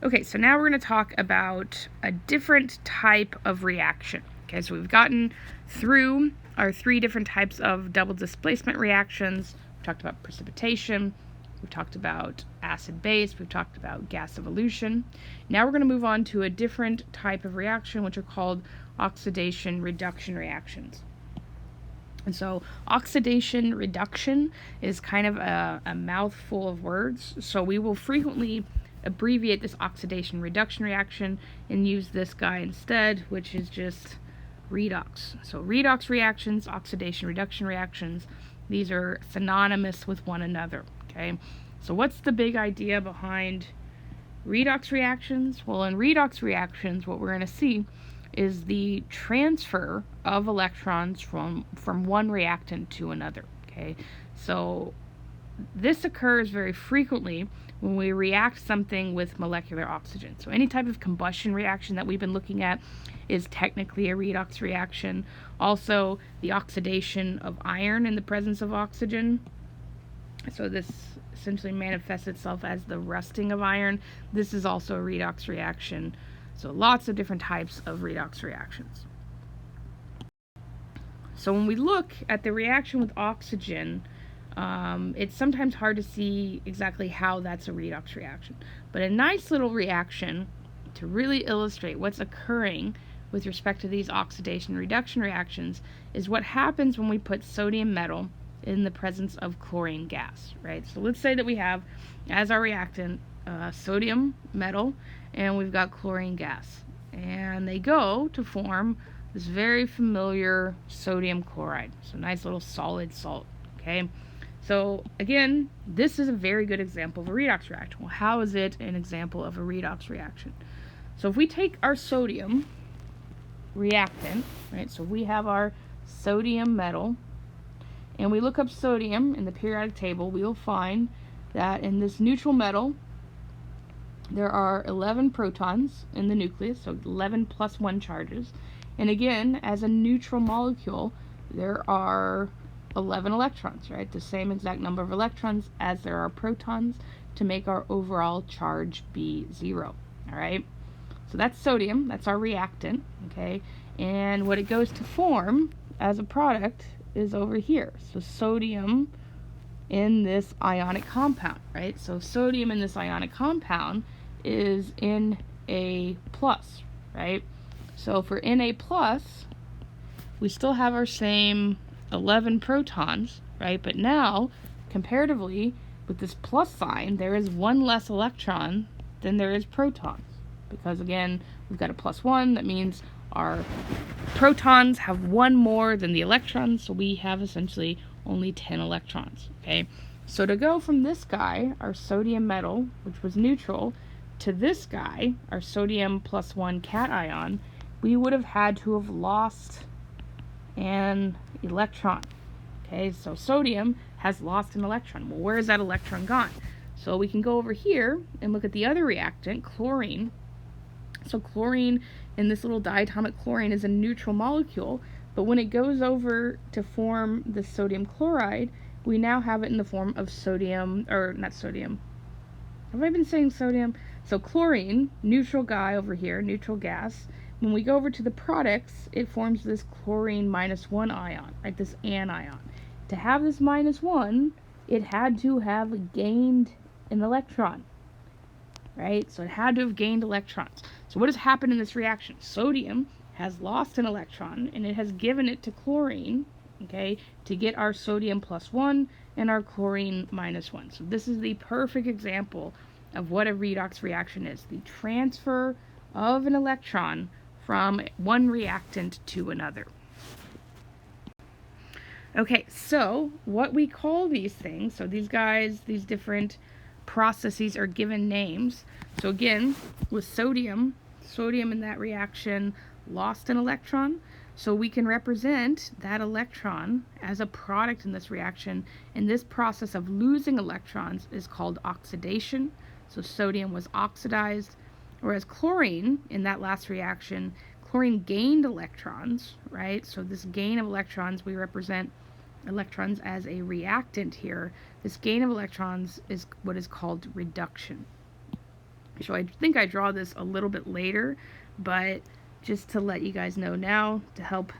Okay, so now we're going to talk about a different type of reaction. Okay, so we've gotten through our 3 different types of double displacement reactions. We talked about precipitation, we've talked about acid-base, we've talked about gas evolution. Now we're going to move on to a different type of reaction, which are called oxidation reduction reactions. And so oxidation reduction is kind of a mouthful of words, so we will frequently abbreviate this oxidation reduction reaction and use this guy instead, which is just redox. So redox reactions, oxidation reduction reactions, these are synonymous with one another. Okay, so what's the big idea behind redox reactions? Well, in redox reactions, what we're going to see is the transfer of electrons from one reactant to another. Okay, so this occurs very frequently when we react something with molecular oxygen. So any type of combustion reaction that we've been looking at is technically a redox reaction. Also, the oxidation of iron in the presence of oxygen. So this essentially manifests itself as the rusting of iron. This is also a redox reaction. So lots of different types of redox reactions. So when we look at the reaction with oxygen, it's sometimes hard to see exactly how that's a redox reaction. But a nice little reaction to really illustrate what's occurring with respect to these oxidation reduction reactions is what happens when we put sodium metal in the presence of chlorine gas, right? So let's say that we have as our reactant sodium metal and we've got chlorine gas, and they go to form this very familiar sodium chloride. So nice little solid salt. Okay, so again, this is a very good example of a redox reaction. Well, how is it an example of a redox reaction? So if we take our sodium reactant, right, so we have our sodium metal, and we look up sodium in the periodic table, we will find that in this neutral metal there are 11 protons in the nucleus, so 11 plus 1 charges. And again, as a neutral molecule, there are 11 electrons, right? The same exact number of electrons as there are protons to make our overall charge be 0, all right? So that's sodium, that's our reactant, okay? And what it goes to form as a product is over here. So sodium in this ionic compound, right? So sodium in this ionic compound is Na+, right? So for Na+, we still have our same 11 protons, right? But now, comparatively, with this plus sign, there is one less electron than there is protons. Because again, we've got a +1, that means our protons have one more than the electrons, so we have essentially only 10 electrons, okay? So to go from this guy, our sodium metal, which was neutral, to this guy, our sodium +1 cation, we would have had to have lost an electron. Okay, so sodium has lost an electron. Well, where is that electron gone? So we can go over here and look at the other reactant, chlorine. So chlorine in this little diatomic chlorine is a neutral molecule, but when it goes over to form the sodium chloride, we now have it in the form of sodium, or not sodium. Have I been saying sodium? So chlorine, neutral guy over here, neutral gas. When we go over to the products, it forms this chlorine -1 ion, right? This anion. To have this -1, it had to have gained an electron, right? So it had to have gained electrons. So what has happened in this reaction? Sodium has lost an electron, and it has given it to chlorine, okay, to get our sodium +1 and our chlorine -1. So this is the perfect example of what a redox reaction is, the transfer of an electron from one reactant to another. Okay, so what we call these things, so these guys, these different processes are given names. So again, with sodium in that reaction lost an electron, so we can represent that electron as a product in this reaction, and this process of losing electrons is called oxidation. So sodium was oxidized, whereas chlorine in that last reaction, chlorine gained electrons, right? So this gain of electrons, we represent electrons as a reactant here. This gain of electrons is what is called reduction. So I think I draw this a little bit later, but just to let you guys know now, to help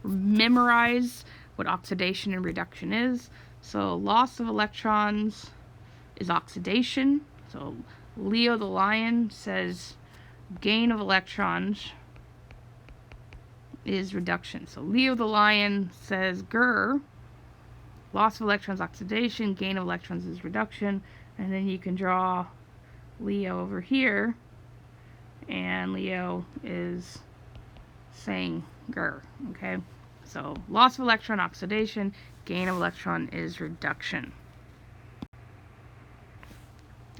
memorize what oxidation and reduction is. So loss of electrons is oxidation. So Leo the lion says gain of electrons is reduction. So Leo the lion says grr, loss of electrons oxidation, gain of electrons is reduction. And then you can draw Leo over here, and Leo is saying grr. Okay, so loss of electron oxidation, gain of electron is reduction.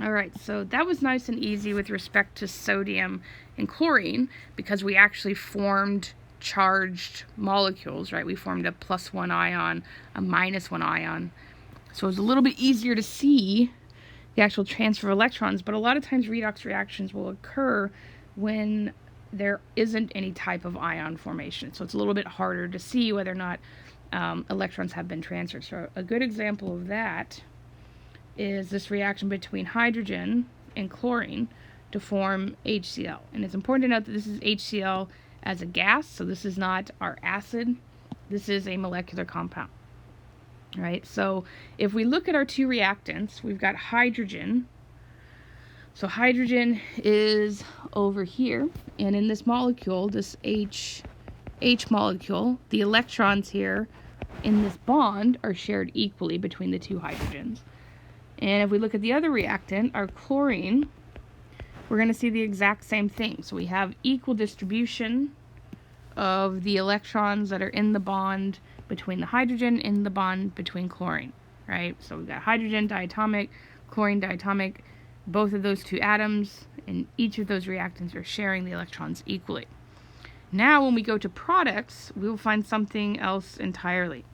Alright, so that was nice and easy with respect to sodium and chlorine, because we actually formed charged molecules, right? We formed a +1 ion, a -1 ion. So it was a little bit easier to see the actual transfer of electrons, but a lot of times redox reactions will occur when there isn't any type of ion formation. So it's a little bit harder to see whether or not electrons have been transferred. So a good example of that is this reaction between hydrogen and chlorine to form HCl. And it's important to note that this is HCl as a gas, so this is not our acid. This is a molecular compound. Right? So if we look at our two reactants, we've got hydrogen. So hydrogen is over here, and in this molecule, this H molecule, the electrons here in this bond are shared equally between the two hydrogens. And if we look at the other reactant, our chlorine, we're going to see the exact same thing. So we have equal distribution of the electrons that are in the bond between the hydrogen in the bond between chlorine, right? So we've got hydrogen diatomic, chlorine diatomic, both of those two atoms, and each of those reactants are sharing the electrons equally. Now when we go to products, we will find something else entirely.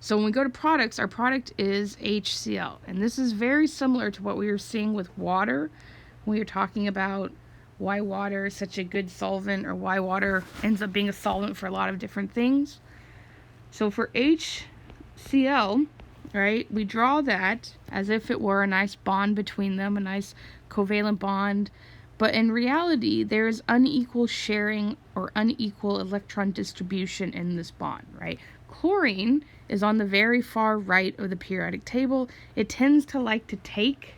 So when we go to products, our product is HCl, and this is very similar to what we were seeing with water when we were talking about why water is such a good solvent, or why water ends up being a solvent for a lot of different things. So for HCl, right, we draw that as if it were a nice bond between them, a nice covalent bond, but in reality, there is unequal sharing or unequal electron distribution in this bond, right? Chlorine is on the very far right of the periodic table. It tends to like to take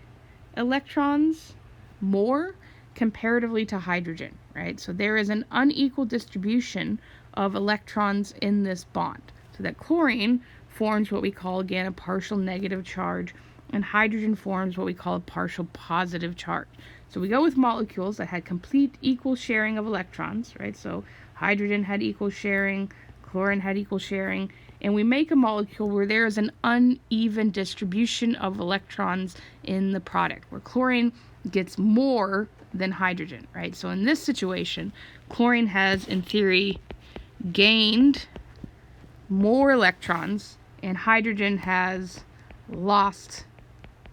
electrons more comparatively to hydrogen, right? So there is an unequal distribution of electrons in this bond. So that chlorine forms what we call, again, a partial negative charge, and hydrogen forms what we call a partial positive charge. So we go with molecules that had complete equal sharing of electrons, right? So hydrogen had equal sharing, chlorine had equal sharing, and we make a molecule where there is an uneven distribution of electrons in the product, where chlorine gets more than hydrogen, right? So in this situation, chlorine has, in theory, gained more electrons, and hydrogen has lost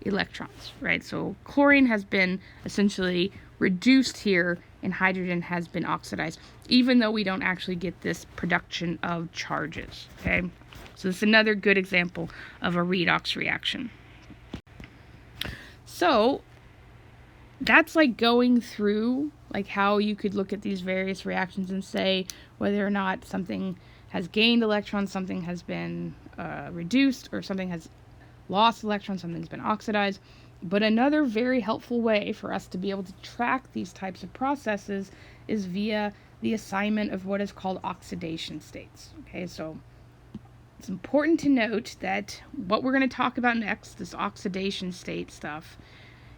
electrons, right? So chlorine has been essentially reduced here, and hydrogen has been oxidized, even though we don't actually get this production of charges, okay? So this is another good example of a redox reaction. So that's like going through like how you could look at these various reactions and say whether or not something has gained electrons, something has been reduced, or something has lost electrons, something's been oxidized. But another very helpful way for us to be able to track these types of processes is via the assignment of what is called oxidation states. Okay, so it's important to note that what we're going to talk about next, this oxidation state stuff,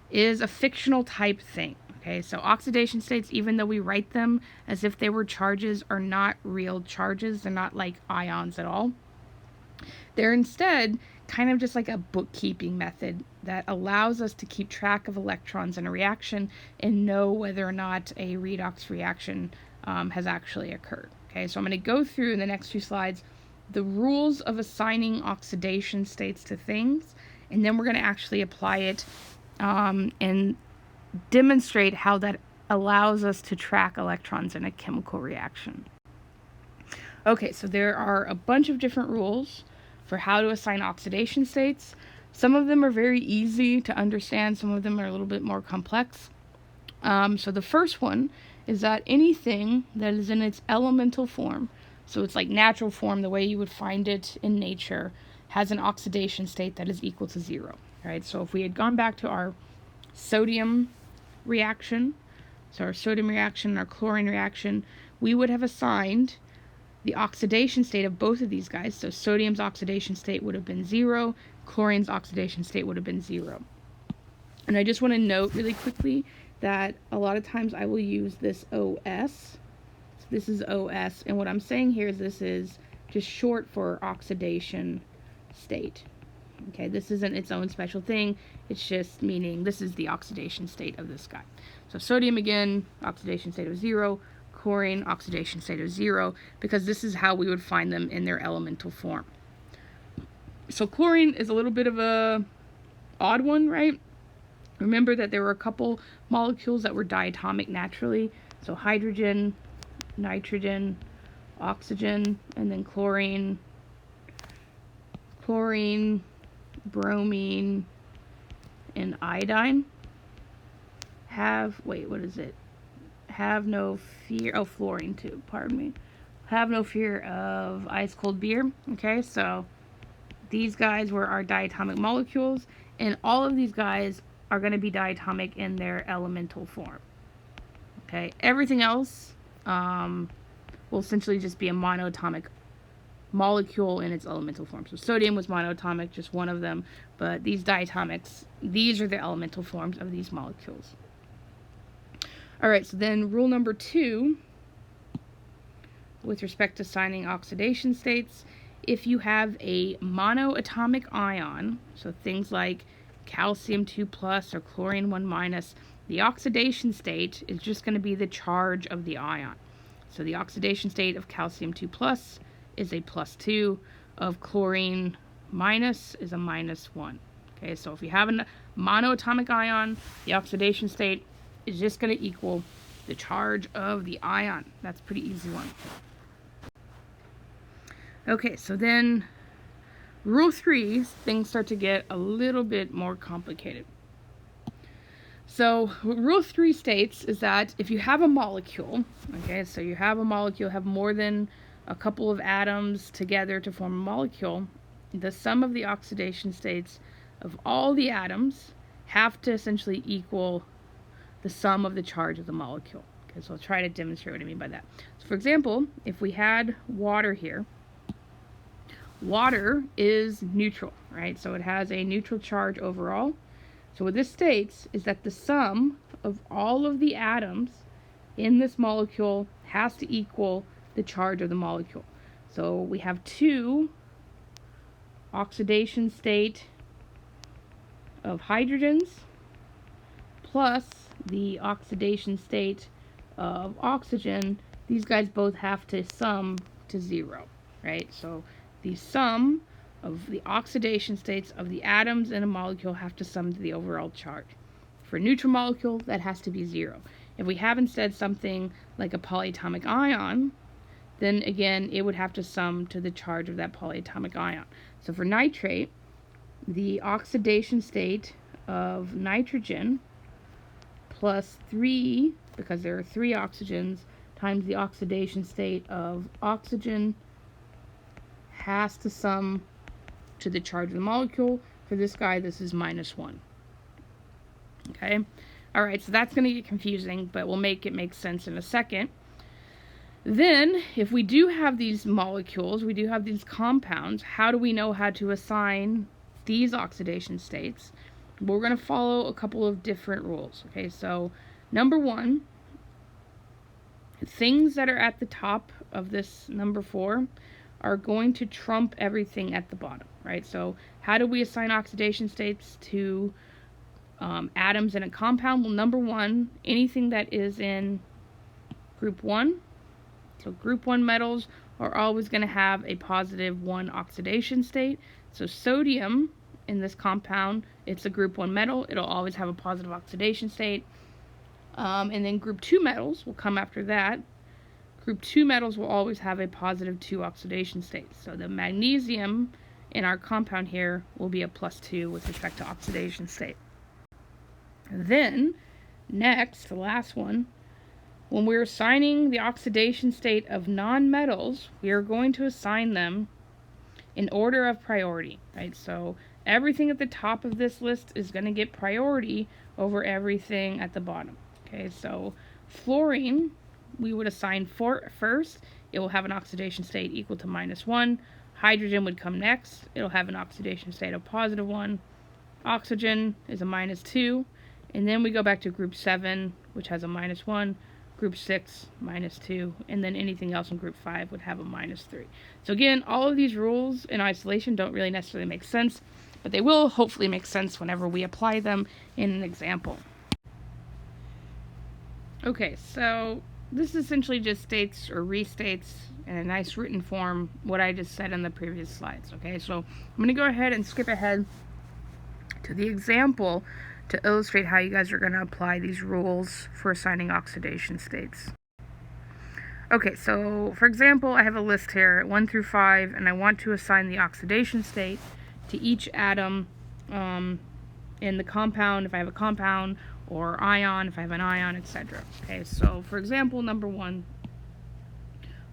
is a fictional type thing. Okay, so oxidation states, even though we write them as if they were charges, are not real charges. They're not like ions at all. They're instead kind of just like a bookkeeping method that allows us to keep track of electrons in a reaction and know whether or not a redox reaction has actually occurred. Okay, so I'm going to go through in the next few slides the rules of assigning oxidation states to things, and then we're going to actually apply it and demonstrate how that allows us to track electrons in a chemical reaction. Okay, so there are a bunch of different rules for how to assign oxidation states. Some of them are very easy to understand, some of them are a little bit more complex. So the first one is that anything that is in its elemental form, so it's like natural form, the way you would find it in nature, has an oxidation state that is equal to 0. Right? So if we had gone back to our sodium reaction, so our sodium reaction, our chlorine reaction, we would have assigned the oxidation state of both of these guys. So sodium's oxidation state would have been 0, chlorine's oxidation state would have been 0. And I just want to note really quickly that a lot of times I will use this OS. So this is OS, and what I'm saying here is this is just short for oxidation state. Okay, this isn't its own special thing, it's just meaning this is the oxidation state of this guy. So sodium, again, oxidation state of 0, chlorine, oxidation state of 0, because this is how we would find them in their elemental form. So chlorine is a little bit of a odd one, right? Remember that there were a couple molecules that were diatomic naturally, so hydrogen, nitrogen, oxygen, and then chlorine, bromine, and iodine have, have no fear, oh, fluorine too, pardon me, have no fear of ice cold beer. Okay, so these guys were our diatomic molecules, and all of these guys are going to be diatomic in their elemental form. Okay, everything else will essentially just be a monoatomic molecule in its elemental form. So sodium was monoatomic, just one of them, but these diatomics, these are the elemental forms of these molecules. Alright, so then rule number 2, with respect to assigning oxidation states, if you have a monoatomic ion, so things like calcium 2 plus or chlorine 1 minus, the oxidation state is just going to be the charge of the ion. So the oxidation state of calcium 2 plus is a +2, of chlorine minus is a -1. Okay, so if you have a monoatomic ion, the oxidation state is just going to equal the charge of the ion. That's a pretty easy one. Okay, so then rule 3, things start to get a little bit more complicated. So what rule 3 states is that if you have a molecule, okay, so you have a molecule, have more than a couple of atoms together to form a molecule, the sum of the oxidation states of all the atoms have to essentially equal the sum of the charge of the molecule. Okay, so I'll try to demonstrate what I mean by that. So for example, if we had water here, water is neutral, right? So it has a neutral charge overall. So what this states is that the sum of all of the atoms in this molecule has to equal the charge of the molecule. So we have 2 oxidation state of hydrogens plus the oxidation state of oxygen. These guys both have to sum to 0, right? So the sum of the oxidation states of the atoms in a molecule have to sum to the overall charge. For a neutral molecule, that has to be 0. If we have instead something like a polyatomic ion, then again, it would have to sum to the charge of that polyatomic ion. So for nitrate, the oxidation state of nitrogen plus 3, because there are 3 oxygens, times the oxidation state of oxygen has to sum to the charge of the molecule. For this guy, this is -1. Okay? Alright, so that's going to get confusing, but we'll make it make sense in a second. Then, if we do have these molecules, we do have these compounds, how do we know how to assign these oxidation states? Well, we're going to follow a couple of different rules. Okay, so number 1, things that are at the top of this number 4 are going to trump everything at the bottom, right? So how do we assign oxidation states to atoms in a compound? Well, number 1, anything that is in group 1, so group 1 metals are always going to have a +1 oxidation state. So sodium in this compound, it's a group 1 metal, it'll always have a positive oxidation state. And then group 2 metals will come after that. Group 2 metals will always have a +2 oxidation state. So the magnesium and our compound here will be a +2 with respect to oxidation state. Then, next, the last one, when we're assigning the oxidation state of nonmetals, we are going to assign them in order of priority, right? So everything at the top of this list is going to get priority over everything at the bottom. Okay, so fluorine, we would assign first. It will have an oxidation state equal to -1. Hydrogen would come next. It'll have an oxidation state of +1. Oxygen is a -2. And then we go back to group 7, which has a -1. Group 6, -2, and then anything else in group 5 would have a -3. So again, all of these rules in isolation don't really necessarily make sense, but they will hopefully make sense whenever we apply them in an example. Okay, so this essentially just states or restates in a nice written form what I just said in the previous slides. Okay, so I'm going to go ahead and skip ahead to the example to illustrate how you guys are going to apply these rules for assigning oxidation states. Okay, so for example, I have a list here, 1 through 5, and I want to assign the oxidation state to each atom in the compound, if I have a compound, or ion, if I have an ion, etc. Okay, so for example, number 1,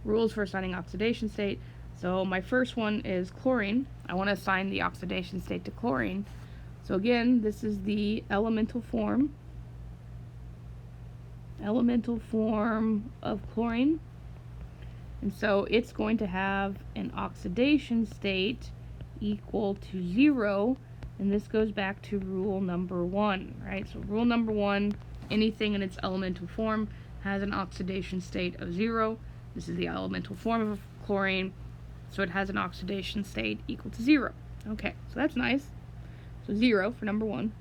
rules for assigning oxidation state. So my first one is chlorine. I want to assign the oxidation state to chlorine. So again, this is the elemental form of chlorine. And so it's going to have an oxidation state equal to 0. And this goes back to rule number 1, right? So rule number 1, anything in its elemental form has an oxidation state of 0. This is the elemental form of chlorine. So it has an oxidation state equal to 0. Okay, so that's nice. So 0 for number 1.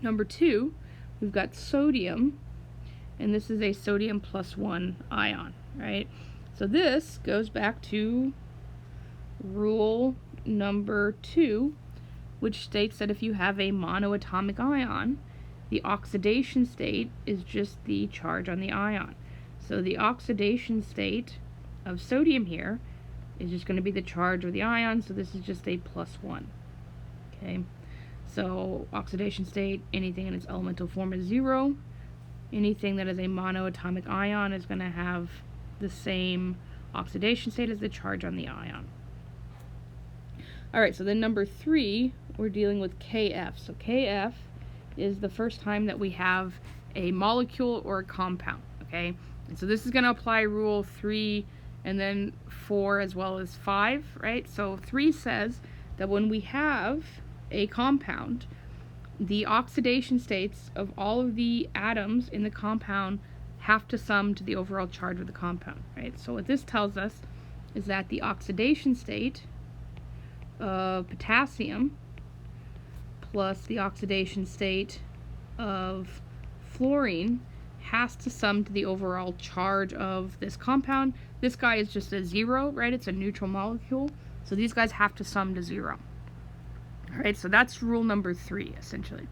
Number 2, we've got sodium, and this is a sodium +1 ion, right? So this goes back to rule number 2, which states that if you have a monoatomic ion, the oxidation state is just the charge on the ion. So the oxidation state of sodium here is just going to be the charge of the ion, so this is just a +1. Okay, so oxidation state, anything in its elemental form is 0. Anything that is a monoatomic ion is going to have the same oxidation state as the charge on the ion. Alright, so then number 3, we're dealing with Kf. So Kf is the first time that we have a molecule or a compound. Okay, and so this is going to apply rule 3 and then 4 as well as 5, right? So 3 says that when we have a compound, the oxidation states of all of the atoms in the compound have to sum to the overall charge of the compound, right? So what this tells us is that the oxidation state of potassium plus the oxidation state of fluorine has to sum to the overall charge of this compound. This guy is just a 0, right? It's a neutral molecule, so these guys have to sum to 0. Alright, so that's rule number 3, essentially.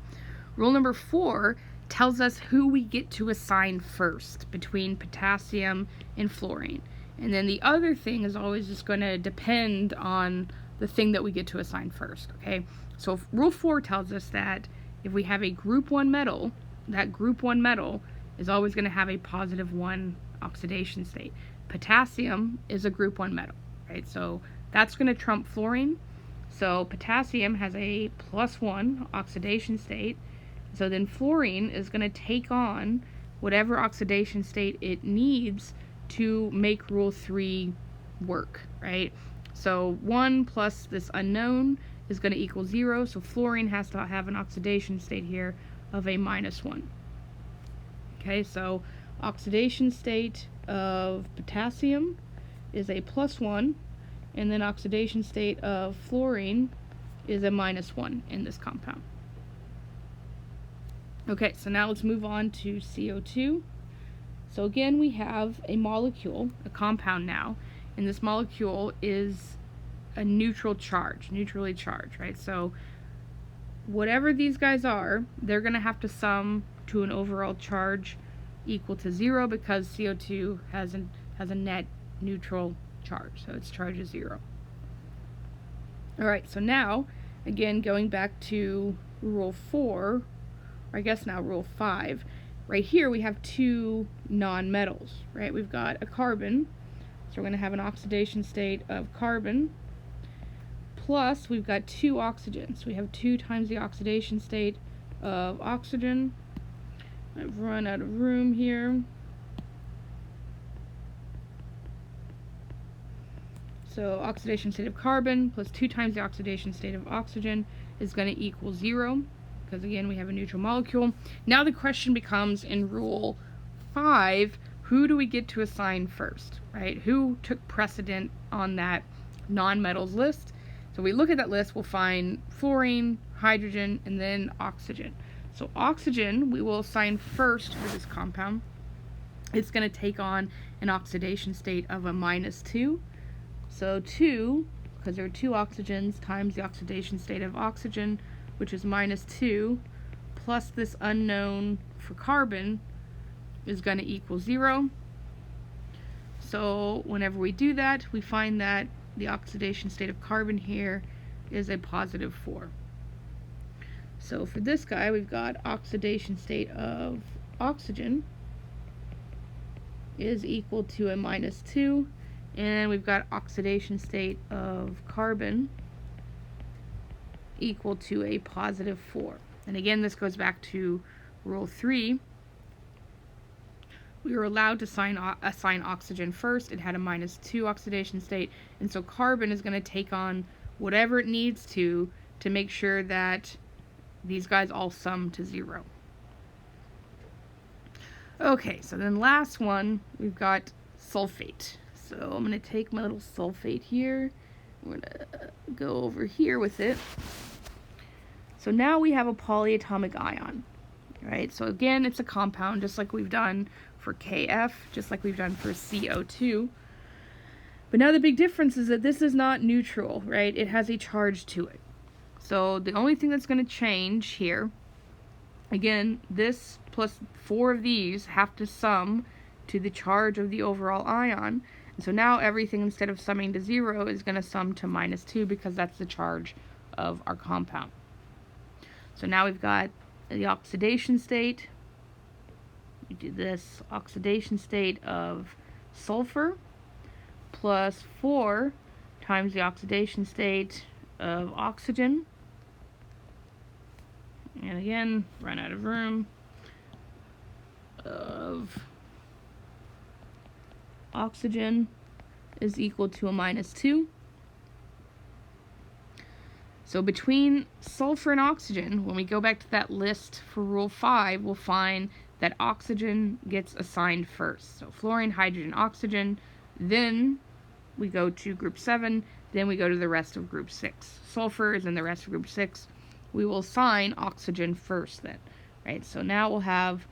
Rule number 4 tells us who we get to assign first between potassium and fluorine. And then the other thing is always just going to depend on the thing that we get to assign first, okay? So rule 4 tells us that if we have a group 1 metal, that group 1 metal is always going to have a +1 oxidation state. Potassium is a group 1 metal, right? So that's going to trump fluorine. So potassium has a +1 oxidation state. So then fluorine is going to take on whatever oxidation state it needs to make rule 3 work, right? So 1 plus this unknown is going to equal 0. So fluorine has to have an oxidation state here of a -1. Okay, so oxidation state of potassium is a +1. And then oxidation state of fluorine is a -1 in this compound. Okay, so now let's move on to CO2. So again, we have a molecule, a compound now, and this molecule is a neutrally charged, right? So whatever these guys are, they're going to have to sum to an overall charge equal to 0 because CO2 has a net neutral charge, so its charge is 0. All right, so now, again, going back to rule 4, or I guess now rule 5, right here we have two nonmetals, right? We've got a carbon, so we're going to have an oxidation state of carbon, plus we've got two oxygens. We have 2 times the oxidation state of oxygen. I've run out of room here. So oxidation state of carbon plus 2 times the oxidation state of oxygen is going to equal 0, because again we have a neutral molecule. Now the question becomes, in rule 5, who do we get to assign first, right? Who took precedent on that nonmetals list? So we look at that list, we'll find fluorine, hydrogen, and then oxygen. So oxygen we will assign first for this compound. It's going to take on an oxidation state of a -2. So 2, because there are 2 oxygens, times the oxidation state of oxygen, which is -2, plus this unknown for carbon, is going to equal 0. So whenever we do that, we find that the oxidation state of carbon here is a +4. So for this guy, we've got oxidation state of oxygen is equal to a -2. And we've got oxidation state of carbon equal to a +4. And again, this goes back to rule 3. We were allowed to assign oxygen first. It had a -2 oxidation state, and so carbon is going to take on whatever it needs to make sure that these guys all sum to 0. Okay, so then last one, we've got sulfate. So I'm going to take my little sulfate here. We're going to go over here with it. So now we have a polyatomic ion, right? So again, it's a compound, just like we've done for KF, just like we've done for CO2. But now the big difference is that this is not neutral, right? It has a charge to it. So the only thing that's going to change here, again, this plus 4 of these have to sum to the charge of the overall ion. And so now everything, instead of summing to 0, is going to sum to -2, because that's the charge of our compound. So now we've got the oxidation state. We do this oxidation state of sulfur plus 4 times the oxidation state of oxygen. And again, run out of room, of oxygen is equal to a -2. So between sulfur and oxygen, when we go back to that list for rule 5, we'll find that oxygen gets assigned first. So fluorine, hydrogen, oxygen, then we go to group 7, then we go to the rest of group 6. Sulfur is in the rest of group 6. We will assign oxygen first then, right? So now we'll have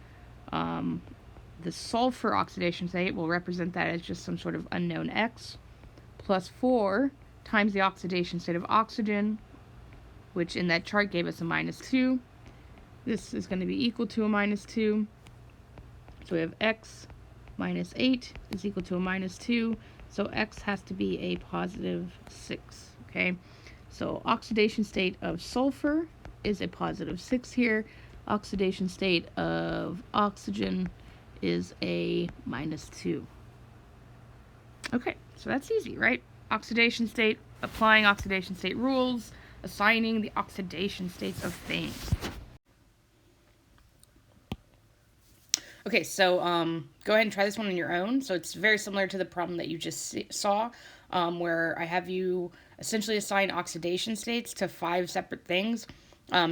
the sulfur oxidation state. We'll represent that as just some sort of unknown X, plus 4 times the oxidation state of oxygen, which in that chart gave us a -2. This is going to be equal to a -2. So we have X minus 8 is equal to a -2. So X has to be a +6. Okay. So oxidation state of sulfur is a +6 here. Oxidation state of oxygen is a -2. Okay, so that's easy, right? Oxidation state, applying oxidation state rules, assigning the oxidation states of things. Okay, so go ahead and try this one on your own. So it's very similar to the problem that you just saw, where I have you essentially assign oxidation states to 5 separate things.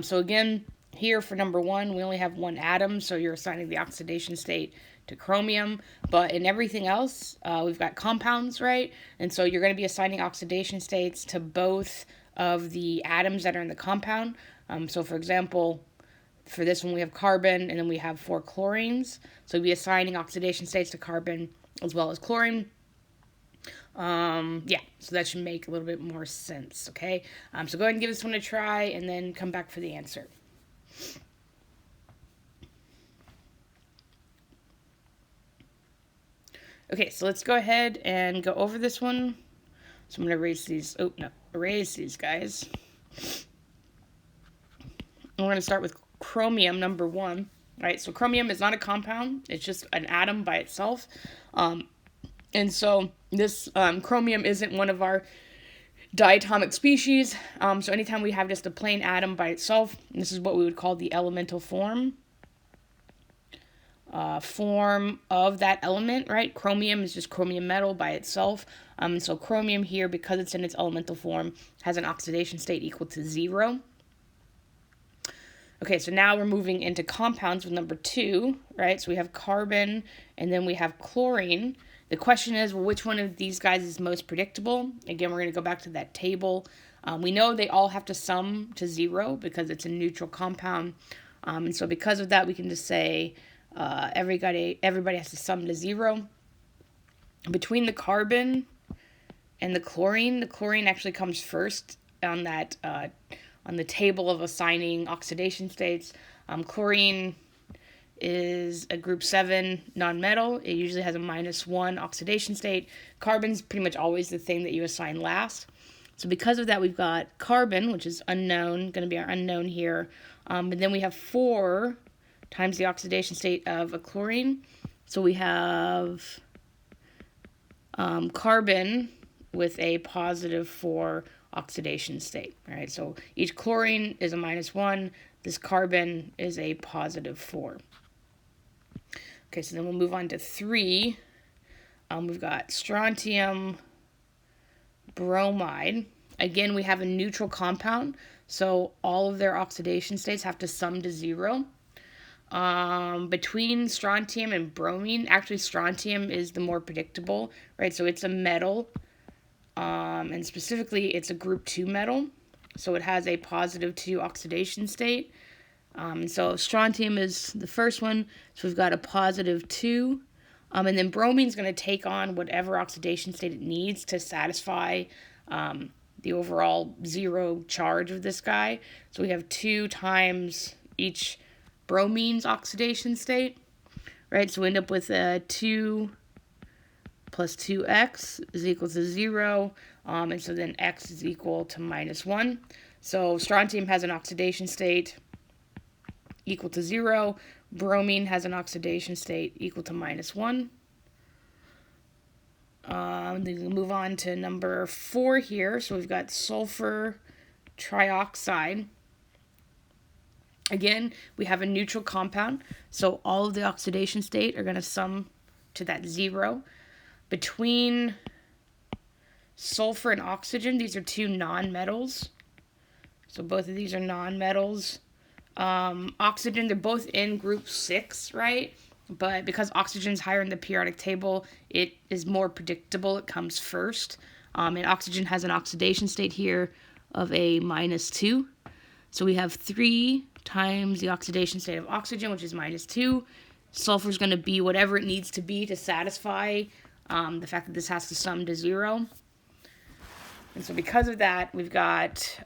So again, here for number 1, we only have 1 atom, so you're assigning the oxidation state to chromium. But in everything else, we've got compounds, right? And so you're going to be assigning oxidation states to both of the atoms that are in the compound. So for example, for this one we have carbon, and then we have 4 chlorines. So we'll be assigning oxidation states to carbon as well as chlorine. Yeah, so that should make a little bit more sense, okay? So go ahead and give this one a try, and then come back for the answer. Okay, so let's go ahead and go over this one. So I'm going to erase these. Oh, no. erase these guys. We're going to start with chromium, number 1. Right, so chromium is not a compound. It's just an atom by itself. And so this chromium isn't one of our diatomic species. So anytime we have just a plain atom by itself, this is what we would call the elemental form. Form of that element, right? Chromium is just chromium metal by itself. So chromium here, because it's in its elemental form, has an oxidation state equal to 0. Okay, so now we're moving into compounds with number 2, right? So we have carbon, and then we have chlorine. The question is, well, which one of these guys is most predictable? Again, we're going to go back to that table. We know they all have to sum to 0 because it's a neutral compound. And so because of that, we can just say everybody has to sum to 0. Between the carbon and the chlorine actually comes first on that on the table of assigning oxidation states. Chlorine is a group 7 nonmetal. It usually has a -1 oxidation state. Carbon's pretty much always the thing that you assign last. So because of that, we've got carbon, which is unknown, going to be our unknown here. And then we have 4 times the oxidation state of a chlorine. So we have carbon with a +4 oxidation state. All right, so each chlorine is a -1. This carbon is a +4. Okay, so then we'll move on to 3. We've got strontium bromide. Again, we have a neutral compound, so all of their oxidation states have to sum to 0. Between strontium and bromine, actually strontium is the more predictable, right? So it's a metal. And specifically, it's a group 2 metal, so it has a +2 oxidation state. So strontium is the first one, so we've got a +2. And then bromine's going to take on whatever oxidation state it needs to satisfy the overall 0 charge of this guy. So we have 2 times each bromine's oxidation state, right? So we end up with a 2 plus 2x is equal to 0, and so then x is equal to -1. So strontium has an oxidation state equal to 0. Bromine has an oxidation state equal to -1. Then we move on to number 4 here. So we've got sulfur trioxide. Again, we have a neutral compound, so all of the oxidation state are going to sum to that 0. Between sulfur and oxygen, these are 2 nonmetals. So both of these are nonmetals. Oxygen, they're both in group 6, right? But because oxygen is higher in the periodic table, it is more predictable. It comes first. And oxygen has an oxidation state here of a -2. So we have 3 times the oxidation state of oxygen, which is -2. Sulfur is going to be whatever it needs to be to satisfy the fact that this has to sum to 0. And so because of that, we've got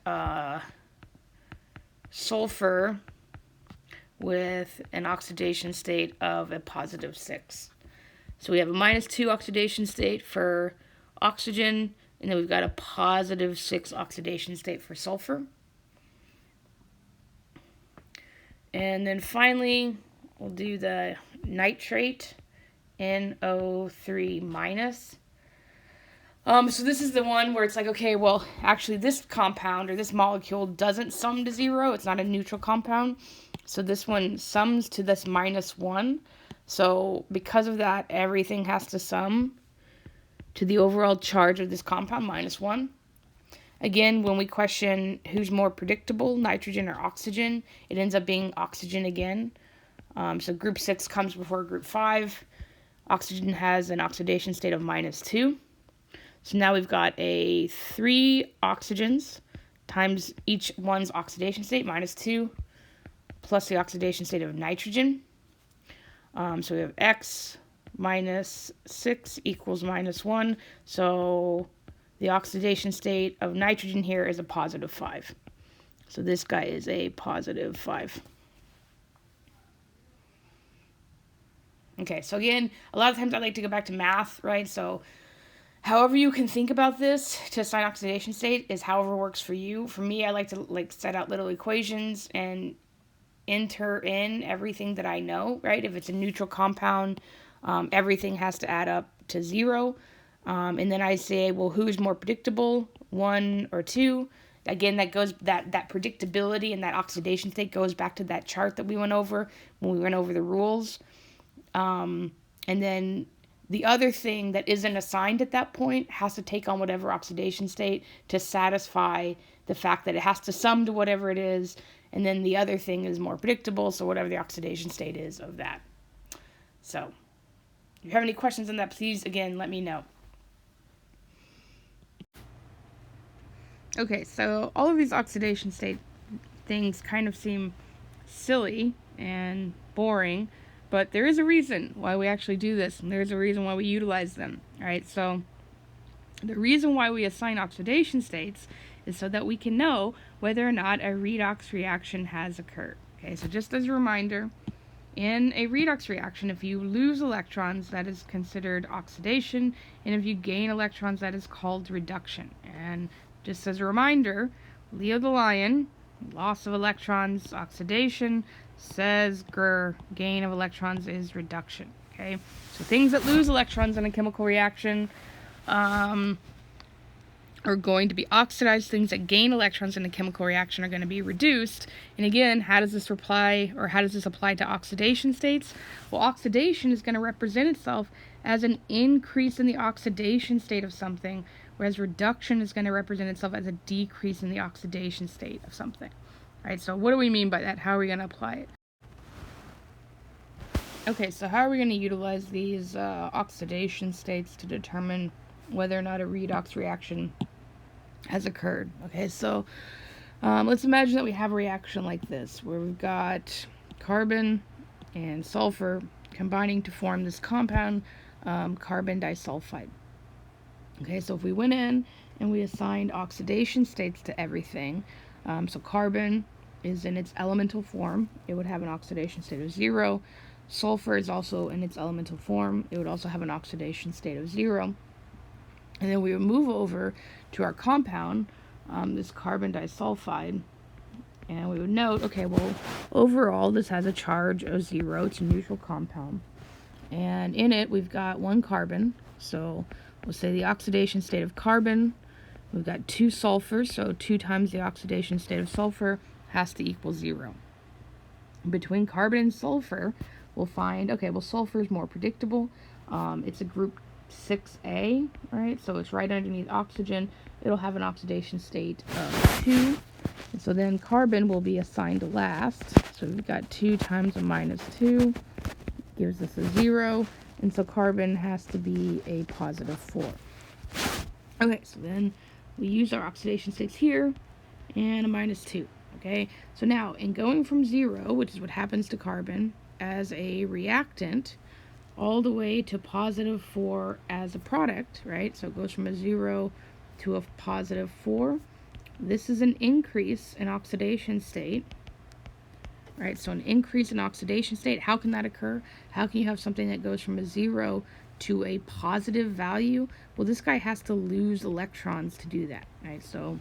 sulfur with an oxidation state of a +6. So we have a -2 oxidation state for oxygen, and then we've got a +6 oxidation state for sulfur. And then finally, we'll do the nitrate, NO3-. So this is the one where it's like, okay, well, actually this compound or this molecule doesn't sum to 0. It's not a neutral compound. So this one sums to this -1. So because of that, everything has to sum to the overall charge of this compound, -1. Again, when we question who's more predictable, nitrogen or oxygen, it ends up being oxygen again. So group 6 comes before group 5. Oxygen has an oxidation state of -2. So now we've got a 3 oxygens times each one's oxidation state, -2, plus the oxidation state of nitrogen. So we have x minus 6 equals -1. So the oxidation state of nitrogen here is a +5. So this guy is a +5. Okay, so again, a lot of times I like to go back to math, right? So However you can think about this to assign oxidation state is however works for you. For me, I like to set out little equations and enter in everything that I know, right? If it's a neutral compound, everything has to add up to 0. And then I say, well, who's more predictable, 1 or 2? Again, that predictability and that oxidation state goes back to that chart that we went over when we went over the rules. And then the other thing that isn't assigned at that point has to take on whatever oxidation state to satisfy the fact that it has to sum to whatever it is. And then the other thing is more predictable, so whatever the oxidation state is of that. So, if you have any questions on that, please, again, let me know. Okay, so all of these oxidation state things kind of seem silly and boring, but there is a reason why we actually do this, and there's a reason why we utilize them. All right, so the reason why we assign oxidation states is so that we can know whether or not a redox reaction has occurred. Okay, so just as a reminder, in a redox reaction, if you lose electrons, that is considered oxidation, and if you gain electrons, that is called reduction. And just as a reminder, Leo the Lion, loss of electrons, oxidation, says gain of electrons is reduction. Okay, so things that lose electrons in a chemical reaction are going to be oxidized. Things that gain electrons in a chemical reaction are going to be reduced. And again, how does this apply to oxidation states? Well, oxidation is going to represent itself as an increase in the oxidation state of something, whereas reduction is going to represent itself as a decrease in the oxidation state of something. All right, so what do we mean by that? How are we going to apply it? Okay, so how are we going to utilize these oxidation states to determine whether or not a redox reaction has occurred? Okay, so let's imagine that we have a reaction like this, where we've got carbon and sulfur combining to form this compound, carbon disulfide. Okay, so if we went in and we assigned oxidation states to everything, so carbon is in its elemental form, it would have an oxidation state of 0. Sulfur is also in its elemental form, it would also have an oxidation state of 0. And then we would move over to our compound, this carbon disulfide, and we would note, okay, well, overall this has a charge of 0. It's a neutral compound. And in it, we've got 1 carbon. So we'll say the oxidation state of carbon. We've got 2 sulfurs, so 2 times the oxidation state of sulfur has to equal 0. Between carbon and sulfur, we'll find, okay, well, sulfur is more predictable. It's a group 6A, right? So it's right underneath oxygen. It'll have an oxidation state of 2. And so then carbon will be assigned last. So we've got 2 times a minus 2 gives us a 0. And so carbon has to be a positive 4. Okay, so then we use our oxidation states here and a minus 2. Okay, so now in going from 0, which is what happens to carbon, as a reactant, all the way to positive 4 as a product, right? So it goes from a 0 to a positive 4. This is an increase in oxidation state, right? So an increase in oxidation state, how can that occur? How can you have something that goes from a 0 to a positive value? Well, this guy has to lose electrons to do that, right? So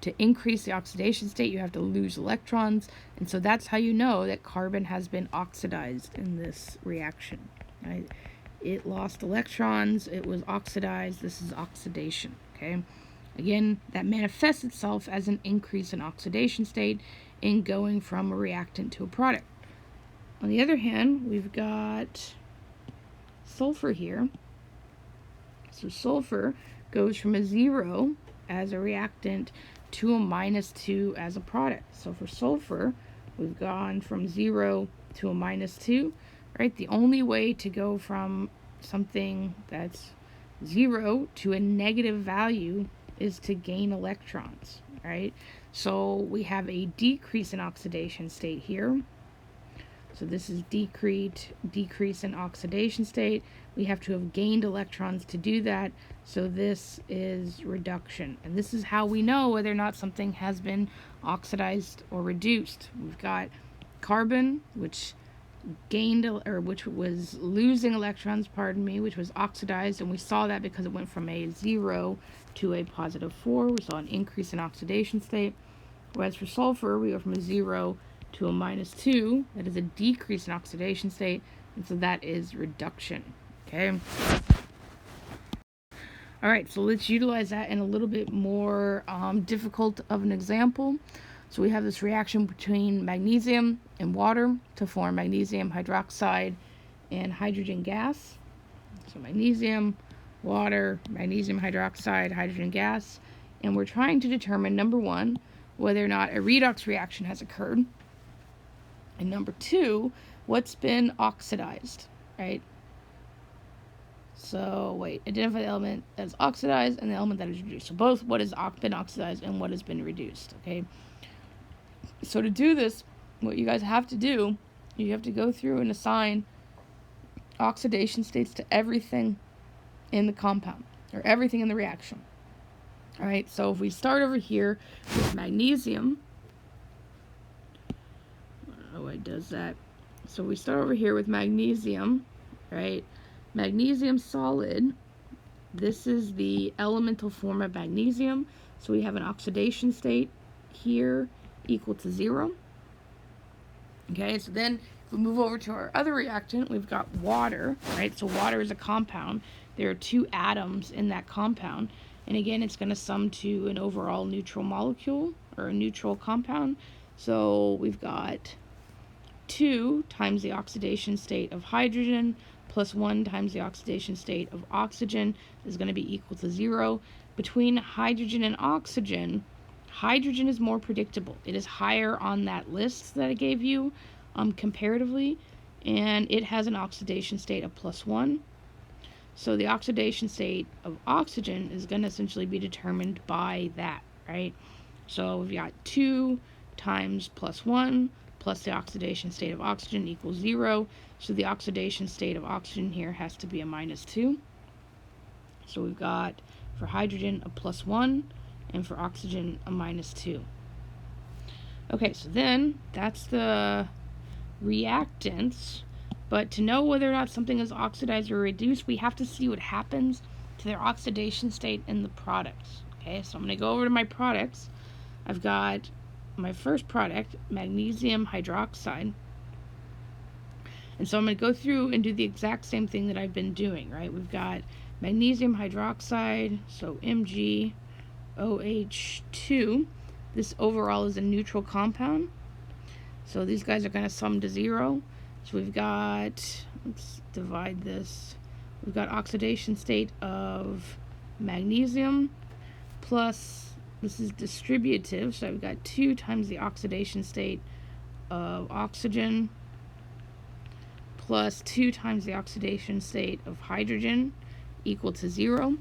to increase the oxidation state, you have to lose electrons, and so that's how you know that carbon has been oxidized in this reaction, right? It lost electrons, it was oxidized, this is oxidation, okay? Again, that manifests itself as an increase in oxidation state in going from a reactant to a product. On the other hand, we've got sulfur here. So sulfur goes from a 0 as a reactant to a minus 2 as a product. So for sulfur, we've gone from 0 to a minus 2, right? The only way to go from something that's 0 to a negative value is to gain electrons, right? So we have a decrease in oxidation state here. So this is decrease in oxidation state. We have to have gained electrons to do that. So this is reduction. And this is how we know whether or not something has been oxidized or reduced. We've got carbon, which gained, or which was losing electrons, pardon me, which was oxidized, and we saw that because it went from a 0 to a positive 4. We saw an increase in oxidation state. Whereas for sulfur, we go from a 0 to a minus 2. That is a decrease in oxidation state, and so that is reduction. Okay. All right, so let's utilize that in a little bit more difficult of an example. So we have this reaction between magnesium and water to form magnesium hydroxide and hydrogen gas. So magnesium, water, magnesium hydroxide, hydrogen gas. And we're trying to determine, number one, whether or not a redox reaction has occurred. And number two, what's been oxidized, right? So wait, identify the element that is oxidized and the element that is reduced. So both what has been oxidized and what has been reduced, okay? So to do this, what you guys have to do, you have to go through and assign oxidation states to everything in the compound, or everything in the reaction. All right, so if we start over here with magnesium, I don't know why it does that. So we start over here with magnesium, right? Magnesium solid, this is the elemental form of magnesium. So we have an oxidation state here equal to 0. Okay, so then if we move over to our other reactant, we've got water, right? So water is a compound. There are 2 atoms in that compound. And again, it's going to sum to an overall neutral molecule, or a neutral compound. So we've got 2 times the oxidation state of hydrogen plus 1 times the oxidation state of oxygen is going to be equal to 0. Between hydrogen and oxygen, hydrogen is more predictable. It is higher on that list that I gave you comparatively, and it has an oxidation state of plus 1. So the oxidation state of oxygen is going to essentially be determined by that, right? So we've got 2 times plus 1 plus the oxidation state of oxygen equals 0. So the oxidation state of oxygen here has to be a minus 2. So we've got for hydrogen a plus 1 and for oxygen a minus 2. Okay, so then that's the reactants. But to know whether or not something is oxidized or reduced, we have to see what happens to their oxidation state in the products. Okay, so I'm going to go over to my products. I've got my first product, magnesium hydroxide. And so I'm going to go through and do the exact same thing that I've been doing, right? We've got magnesium hydroxide, so MgOH2. This overall is a neutral compound. So these guys are going to sum to 0. So we've got, let's divide this. We've got oxidation state of magnesium plus, this is distributive, so I've got 2 times the oxidation state of oxygen plus 2 times the oxidation state of hydrogen equal to 0.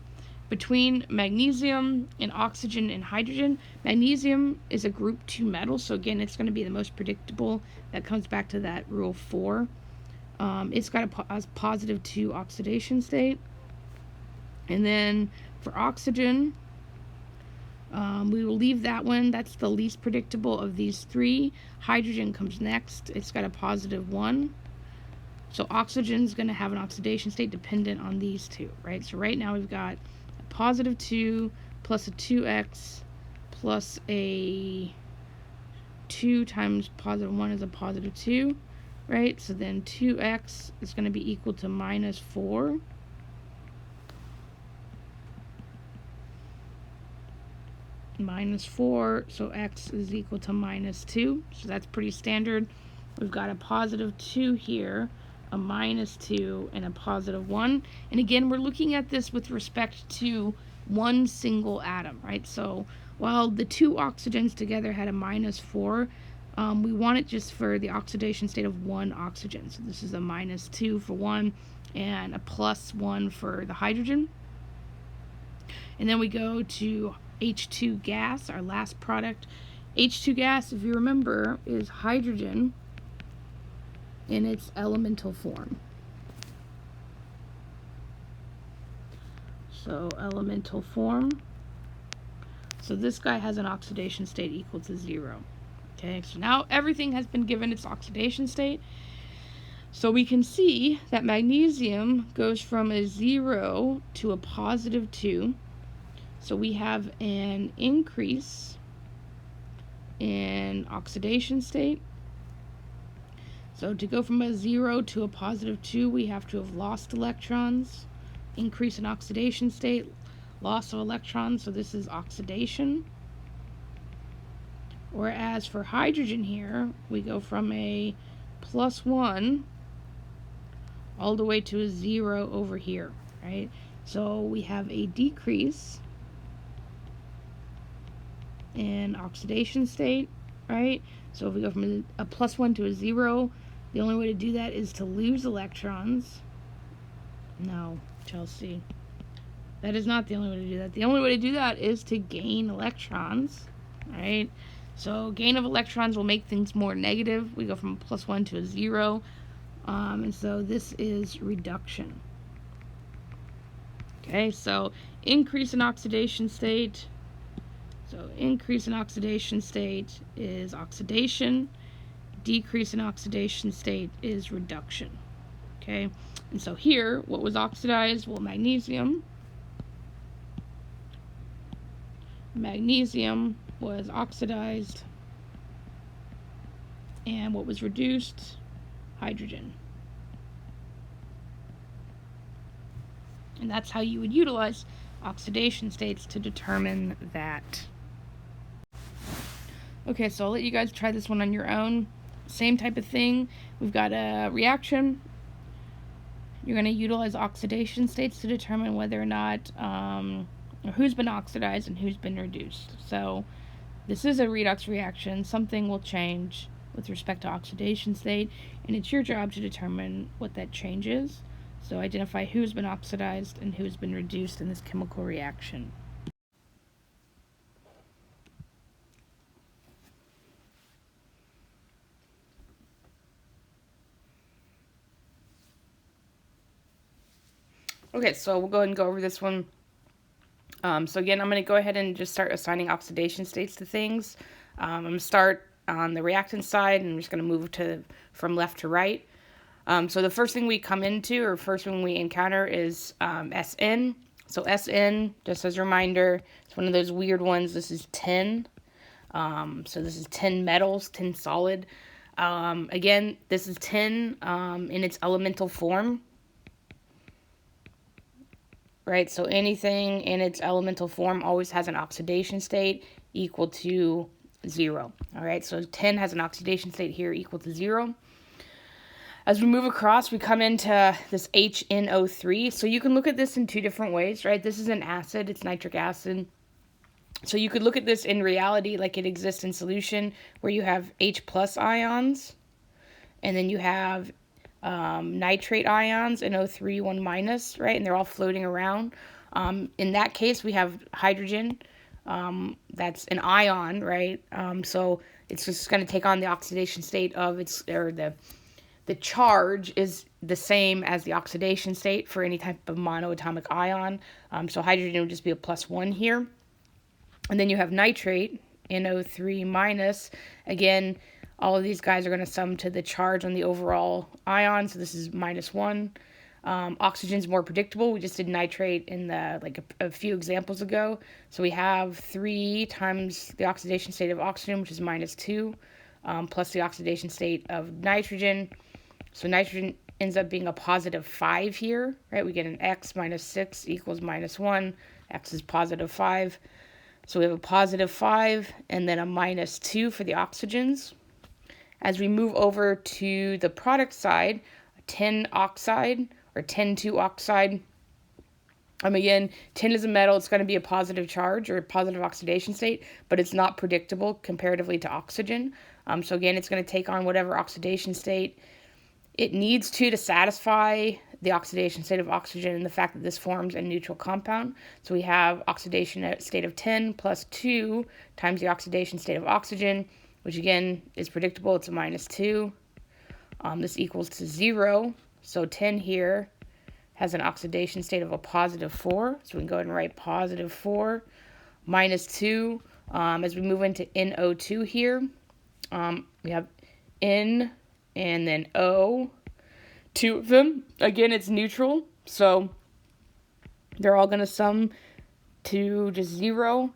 Between magnesium and oxygen and hydrogen, magnesium is a group 2 metal, so again, it's going to be the most predictable. That comes back to that rule 4. It's got a positive 2 oxidation state. And then for oxygen, we will leave that one. That's the least predictable of these 3. Hydrogen comes next. It's got a positive 1. So oxygen is going to have an oxidation state dependent on these 2, right? So right now we've got a positive 2 plus a 2x plus a 2 times positive 1 is a positive 2, right? So then 2x is going to be equal to minus 4. Minus 4, so x is equal to minus 2. So that's pretty standard. We've got a positive 2 here, a minus 2, and a positive 1. And again, we're looking at this with respect to one single atom, right? So while the 2 oxygens together had a minus 4, we want it just for the oxidation state of 1 oxygen. So this is a minus 2 for 1 and a plus 1 for the hydrogen. And then we go to H2 gas, our last product. H2 gas, if you remember, is hydrogen in its elemental form. So elemental form. So this guy has an oxidation state equal to 0. Okay, so now everything has been given its oxidation state. So we can see that magnesium goes from a 0 to a positive 2. So we have an increase in oxidation state. So to go from a 0 to a positive 2, we have to have lost electrons. Increase in oxidation state, loss of electrons, so this is oxidation. Whereas for hydrogen here, we go from a +1 all the way to a 0 over here, right? So we have a decrease in oxidation state, right? So if we go from a +1 to a 0, the only way to do that is to lose electrons. No, Chelsea. That is not the only way to do that. The only way to do that is to gain electrons, right? So gain of electrons will make things more negative. We go from a +1 to a 0. And so this is reduction. Okay, so increase in oxidation state. So increase in oxidation state is oxidation. Decrease in oxidation state is reduction. Okay, and so here, what was oxidized? Well, magnesium. Magnesium was oxidized. And what was reduced? Hydrogen. And that's how you would utilize oxidation states to determine that. Okay, so I'll let you guys try this one on your own. Same type of thing. We've got a reaction. You're going to utilize oxidation states to determine whether or not, or who's been oxidized and who's been reduced. So this is a redox reaction. Something will change with respect to oxidation state, and it's your job to determine what that change is. So identify who's been oxidized and who's been reduced in this chemical reaction. Okay, so we'll go ahead and go over this one. So again, I'm going to go ahead and just start assigning oxidation states to things. I'm going to start on the reactant side, and I'm just going to move from left to right. So the first thing we come into, or first thing we encounter, is SN. So SN, just as a reminder, it's one of those weird ones. This is tin. So this is tin metals, tin solid. Again, this is tin in its elemental form. Right, so anything in its elemental form always has an oxidation state equal to 0. All right, so tin has an oxidation state here equal to 0. As we move across, we come into this HNO3. So you can look at this in two different ways, right? This is an acid, it's nitric acid. So you could look at this in reality like it exists in solution, where you have H+ ions, and then you have nitrate ions, NO3, 1-, right? And they're all floating around. In that case, we have hydrogen. That's an ion, right? So it's just going to take on the oxidation state of its, or the charge is the same as the oxidation state for any type of monoatomic ion. So hydrogen would just be a +1 here. And then you have nitrate, NO3-. Again, all of these guys are going to sum to the charge on the overall ion, so this is -1. Oxygen's more predictable. We just did nitrate in a few examples ago. So we have 3 times the oxidation state of oxygen, which is -2, plus the oxidation state of nitrogen. So nitrogen ends up being a +5 here, right? We get an X minus 6 equals -1. X is +5. So we have a +5 and then a -2 for the oxygens. As we move over to the product side, tin oxide or tin-2 oxide. Again, tin is a metal. It's going to be a positive charge or a positive oxidation state, but it's not predictable comparatively to oxygen. So again, it's going to take on whatever oxidation state it needs to satisfy the oxidation state of oxygen and the fact that this forms a neutral compound. So we have oxidation state of tin plus 2 times the oxidation state of oxygen, which again is predictable. It's a -2. This equals to 0. So tin here has an oxidation state of a +4. So we can go ahead and write +4 -2. As we move into NO2 here, we have N and then O. two of them. Again, it's neutral, so they're all going to sum to just 0.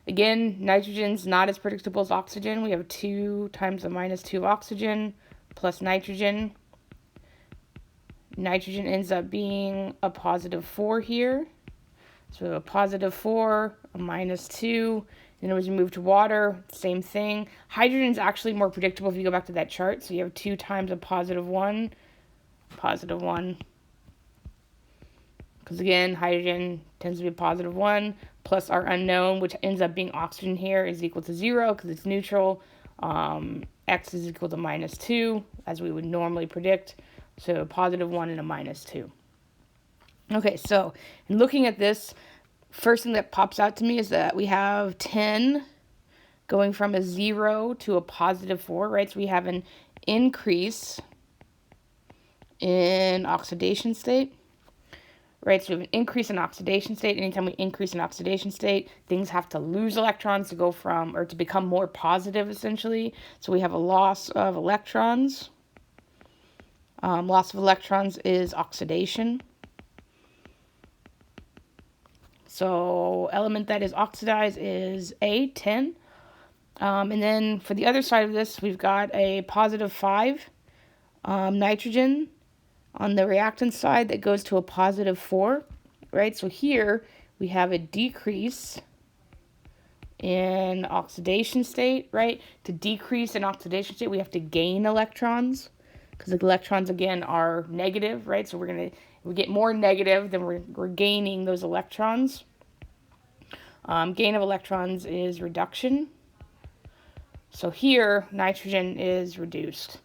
Again, nitrogen's not as predictable as oxygen. We have 2 times the minus 2 of oxygen plus nitrogen. Nitrogen ends up being a positive 4 here. So a positive 4, a minus 2. And as we move to water, same thing. Hydrogen is actually more predictable if you go back to that chart. So you have 2 times a positive 1, positive 1. Because again, hydrogen tends to be a positive 1, plus our unknown, which ends up being oxygen here, is equal to 0 because it's neutral. X is equal to minus 2, as we would normally predict. So a positive 1 and a minus 2. Okay, so in looking at this, first thing that pops out to me is that we have 10 going from a 0 to a positive 4, right? So we have an increase in oxidation state, right? So we have an increase in oxidation state. Anytime we increase in oxidation state, things have to lose electrons to go from, or to become more positive, essentially. So we have a loss of electrons. Loss of electrons is oxidation. So element that is oxidized is A, 10. And then for the other side of this, we've got a positive 5 nitrogen on the reactant side that goes to a positive 4, right? So here we have a decrease in oxidation state, right? To decrease in oxidation state, we have to gain electrons because the electrons, again, are negative, right? So if we get more negative, then we're gaining those electrons. Gain of electrons is reduction. So here, nitrogen is reduced.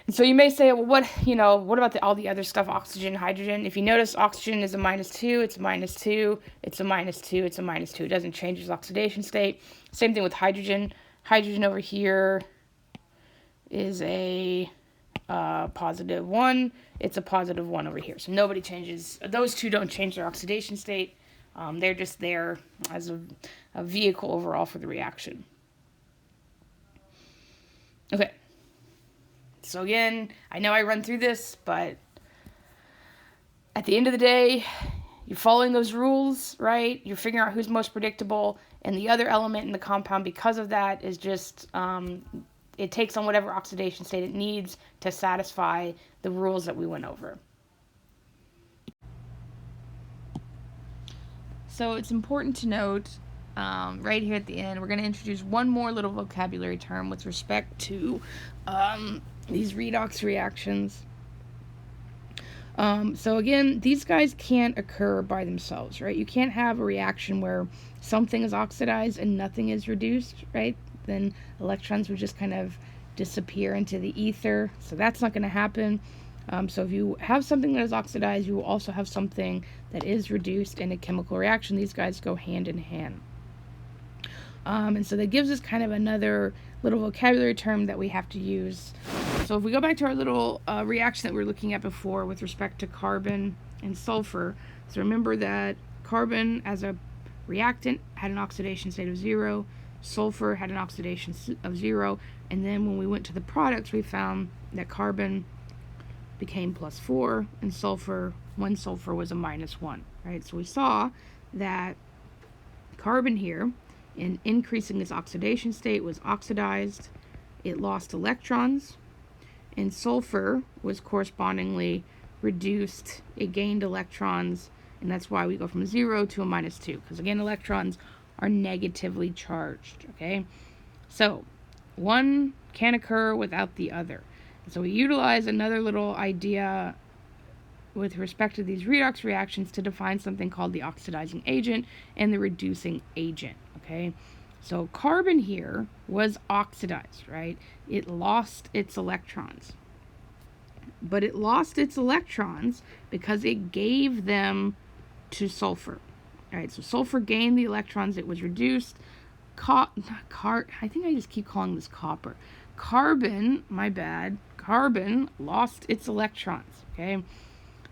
And so you may say, well, what about all the other stuff, oxygen, hydrogen? If you notice, oxygen is a minus 2, it's a minus 2, it's a minus 2, it's a minus 2. It doesn't change its oxidation state. Same thing with hydrogen. Hydrogen over here is a positive 1. It's a positive 1 over here. So nobody changes. Those two don't change their oxidation state. They're just there as a vehicle overall for the reaction. Okay. So again, I know I run through this, but at the end of the day, you're following those rules, right? You're figuring out who's most predictable, and the other element in the compound, because of that, is just it takes on whatever oxidation state it needs to satisfy the rules that we went over. So it's important to note right here at the end, we're going to introduce one more little vocabulary term with respect to these redox reactions. So again, these guys can't occur by themselves, right? You can't have a reaction where something is oxidized and nothing is reduced, right? Then electrons would just kind of disappear into the ether. So that's not going to happen. So if you have something that is oxidized, you will also have something that is reduced in a chemical reaction. These guys go hand in hand. And so that gives us kind of another little vocabulary term that we have to use. So if we go back to our little reaction that we were looking at before with respect to carbon and sulfur, so remember that carbon as a reactant had an oxidation state of 0, sulfur had an oxidation of 0, and then when we went to the products, we found that carbon became +4 and sulfur was a -1, right? So we saw that carbon here, in increasing its oxidation state, was oxidized, it lost electrons, and sulfur was correspondingly reduced, it gained electrons, and that's why we go from 0 to a -2, because again, electrons are negatively charged, okay? So one can't occur without the other. So we utilize another little idea with respect to these redox reactions to define something called the oxidizing agent and the reducing agent, okay? So carbon here was oxidized, right? It lost its electrons. But it lost its electrons because it gave them to sulfur. All right, so sulfur gained the electrons, it was reduced. I think I just keep calling this copper. Carbon, my bad, carbon lost its electrons, okay?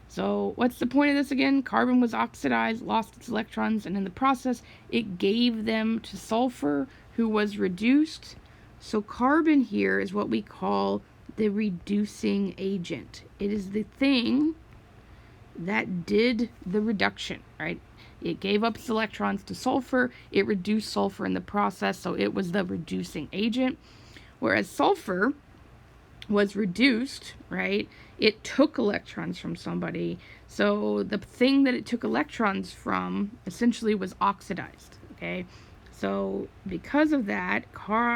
So what's the point of this again? Carbon was oxidized, lost its electrons, and in the process, it gave them to sulfur, who was reduced. So carbon here is what we call the reducing agent. It is the thing that did the reduction, right? It gave up its electrons to sulfur. It reduced sulfur in the process, so it was the reducing agent. Whereas sulfur was reduced, right? It took electrons from somebody. So the thing that it took electrons from essentially was oxidized, okay? So because of that,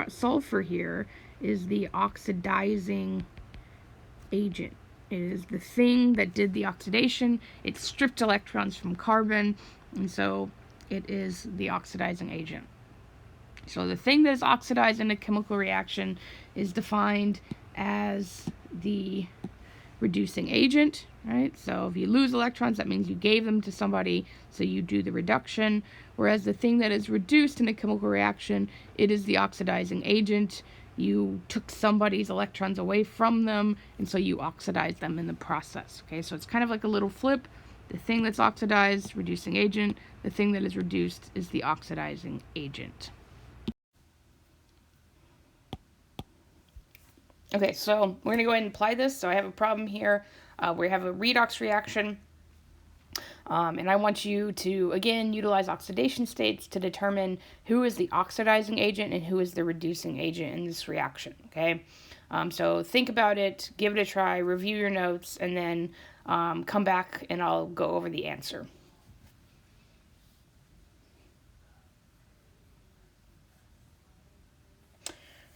sulfur here is the oxidizing agent. It is the thing that did the oxidation. It stripped electrons from carbon, and so it is the oxidizing agent. So the thing that is oxidized in a chemical reaction is defined as the reducing agent, right? So if you lose electrons, that means you gave them to somebody, so you do the reduction. Whereas the thing that is reduced in a chemical reaction, it is the oxidizing agent. You took somebody's electrons away from them, and so you oxidize them in the process, okay? So it's kind of like a little flip. The thing that's oxidized, reducing agent. The thing that is reduced is the oxidizing agent. Okay, so we're going to go ahead and apply this. So I have a problem here where we have a redox reaction. And I want you to, again, utilize oxidation states to determine who is the oxidizing agent and who is the reducing agent in this reaction, okay? So think about it, give it a try, review your notes, and then come back and I'll go over the answer.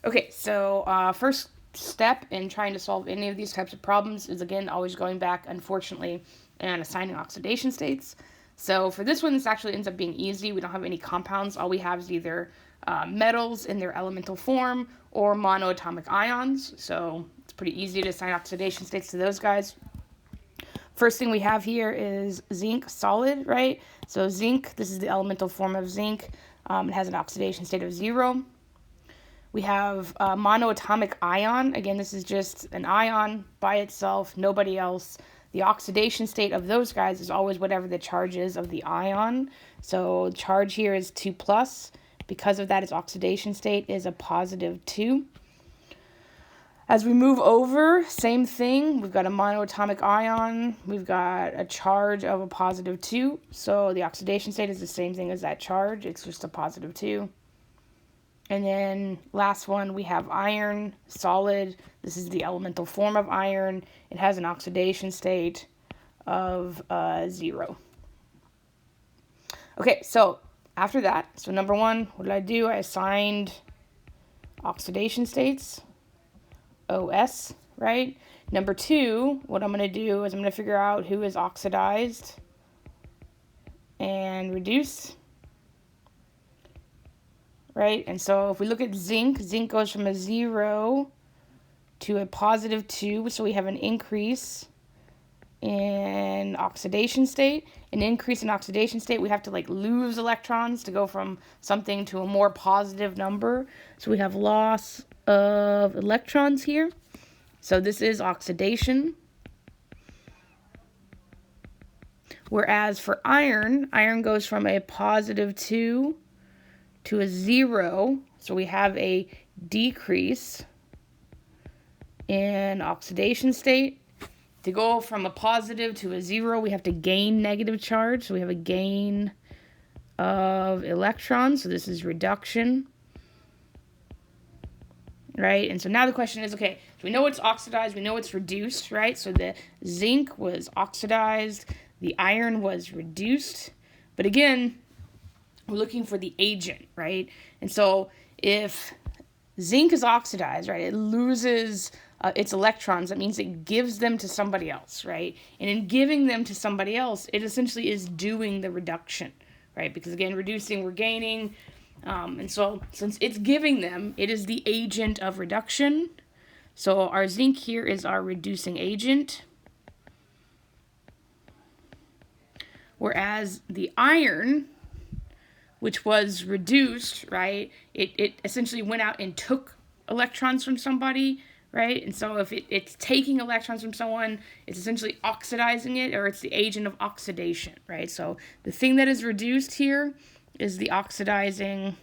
Okay, so first step in trying to solve any of these types of problems is, again, always going back, unfortunately, and assigning oxidation states. So for this one, this actually ends up being easy. We don't have any compounds. All we have is either metals in their elemental form or monoatomic ions. So it's pretty easy to assign oxidation states to those guys. First thing we have here is zinc solid, right? So zinc, this is the elemental form of zinc. It has an oxidation state of 0. We have monoatomic ion. Again, this is just an ion by itself, nobody else. The oxidation state of those guys is always whatever the charge is of the ion. So charge here is 2+. Because of that, its oxidation state is a positive 2. As we move over, same thing. We've got a monoatomic ion. We've got a charge of a positive 2. So the oxidation state is the same thing as that charge. It's just a positive 2. And then last one, we have iron, solid. This is the elemental form of iron. It has an oxidation state of 0. Okay, so after that, so number one, what did I do? I assigned oxidation states, OS, right? Number two, what I'm going to do is I'm going to figure out who is oxidized and reduced. Right, and so if we look at zinc, zinc goes from a 0 to a positive 2, so we have an increase in oxidation state. An increase in oxidation state, we have to lose electrons to go from something to a more positive number. So we have loss of electrons here. So this is oxidation. Whereas for iron, iron goes from a positive 2 to a 0, so we have a decrease in oxidation state. To go from a positive to a 0, we have to gain negative charge, so we have a gain of electrons, so this is reduction, right? And so now the question is, okay, so we know it's oxidized, we know it's reduced, right? So the zinc was oxidized, the iron was reduced, but again, we're looking for the agent, right? And so if zinc is oxidized, right, it loses its electrons. That means it gives them to somebody else, right? And in giving them to somebody else, it essentially is doing the reduction, right? Because again, reducing, we're gaining. And so since it's giving them, it is the agent of reduction. So our zinc here is our reducing agent. Whereas the iron, which was reduced, right, it essentially went out and took electrons from somebody, right? And so if it's taking electrons from someone, it's essentially oxidizing it, or it's the agent of oxidation, right? So the thing that is reduced here is the oxidizing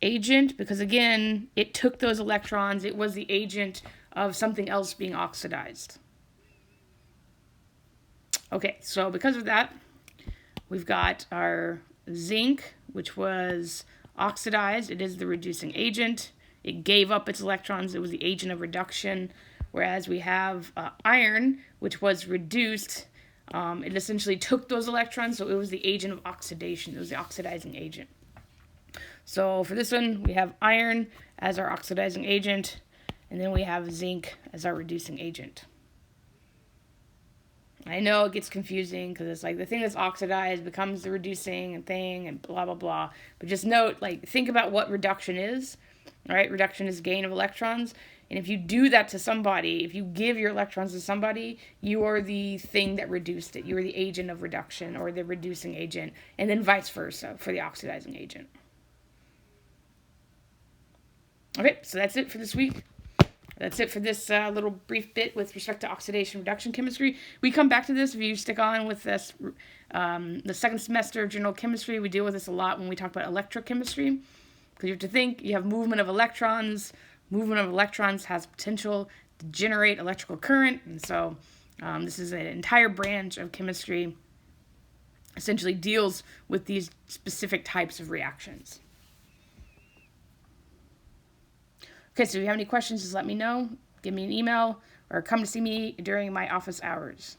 agent because, again, it took those electrons. It was the agent of something else being oxidized. Okay, so because of that, we've got our zinc, which was oxidized. It is the reducing agent. It gave up its electrons. It was the agent of reduction. Whereas we have iron, which was reduced. It essentially took those electrons, so it was the agent of oxidation. It was the oxidizing agent. So for this one, we have iron as our oxidizing agent, and then we have zinc as our reducing agent. I know it gets confusing because it's like the thing that's oxidized becomes the reducing thing and blah, blah, blah. But just note, like, think about what reduction is. All right, reduction is gain of electrons. And if you do that to somebody, if you give your electrons to somebody, you are the thing that reduced it. You are the agent of reduction or the reducing agent, and then vice versa for the oxidizing agent. Okay, so that's it for this week. That's it for this little brief bit with respect to oxidation reduction chemistry. We come back to this if you stick on with this. The second semester of general chemistry, we deal with this a lot when we talk about electrochemistry. Because you have to think, you have movement of electrons. Movement of electrons has potential to generate electrical current. And so this is an entire branch of chemistry, essentially deals with these specific types of reactions. Okay, so if you have any questions, just let me know. Give me an email or come to see me during my office hours.